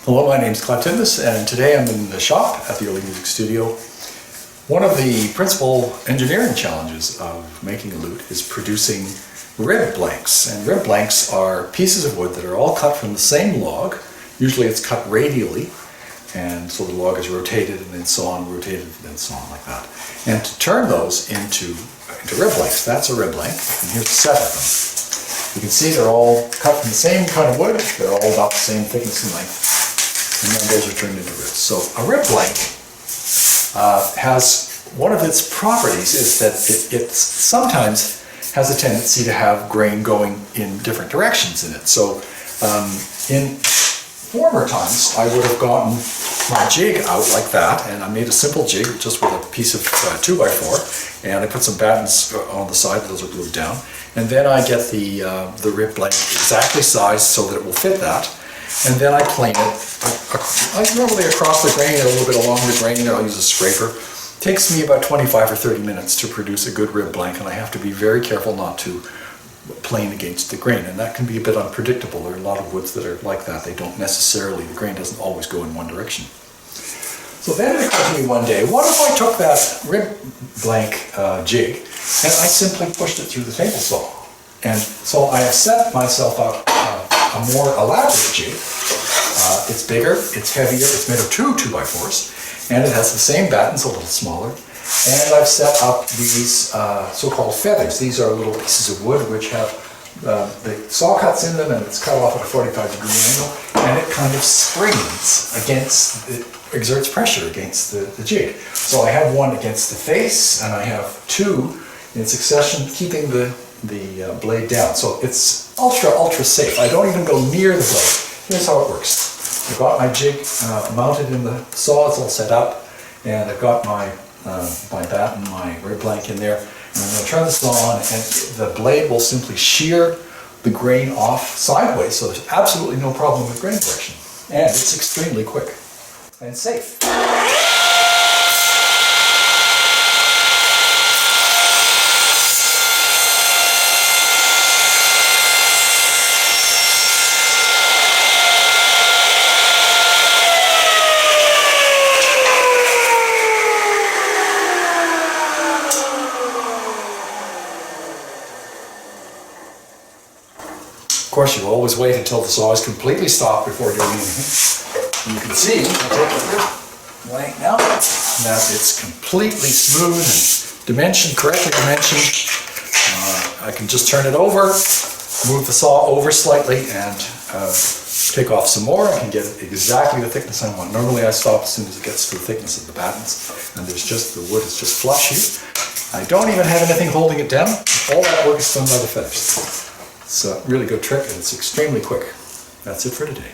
Hello, my name is Clive Titmuss, and today I'm in the shop at the Early Music Studio. One of the principal engineering challenges of making a lute is producing rib blanks. And rib blanks are pieces of wood that are all cut from the same log. Usually it's cut radially, and so the log is rotated and then sawn, rotated and then sawn like that. And to turn those into rib blanks, that's a rib blank, and here's a set of them. You can see they're all cut from the same kind of wood, they're all about the same thickness and length. And then those are turned into ribs. So a rib blank has one of its properties is that it sometimes has a tendency to have grain going in different directions in it. So in former times I would have gotten my jig out like that, and I made a simple jig just with a piece of 2x4, and I put some battens on the side, those are glued down, and then I get the rib blank exactly sized so that it will fit that. And then I plane it, normally across the grain, a little bit along the grain, I'll use a scraper. It takes me about 25 or 30 minutes to produce a good rib blank, and I have to be very careful not to plane against the grain, and that can be a bit unpredictable. There are a lot of woods that are like that. They don't necessarily, the grain doesn't always go in one direction. So then it occurred to me one day, what if I took that rib blank jig and I simply pushed it through the table saw? And so I have set myself up a more elaborate jig. It's bigger, it's heavier, it's made of two 2x4s, and it has the same battens, a little smaller. And I've set up these so-called feathers. These are little pieces of wood which have the saw cuts in them, and it's cut off at a 45-degree angle, and it kind of springs against, it exerts pressure against the jig. So I have one against the face, and I have two in succession keeping the blade down. So it's ultra safe. I don't even go near the blade. Here's how it works. I've got my jig mounted in the saw, it's all set up, and I've got my batten, my rib blank in there, and I'm going to turn the saw on, and the blade will simply shear the grain off sideways, so there's absolutely no problem with grain correction. And it's extremely quick and safe. Of course, you always wait until the saw is completely stopped before doing anything. You can see, I'll take the rib blank now, that it's completely smooth and correctly dimensioned. I can just turn it over, move the saw over slightly, and take off some more. I can get exactly the thickness I want. Normally I stop as soon as it gets to the thickness of the battens, and there's just, the wood is just flush here. I don't even have anything holding it down. All that work is done by the feathers. It's a really good trick, and it's extremely quick. That's it for today.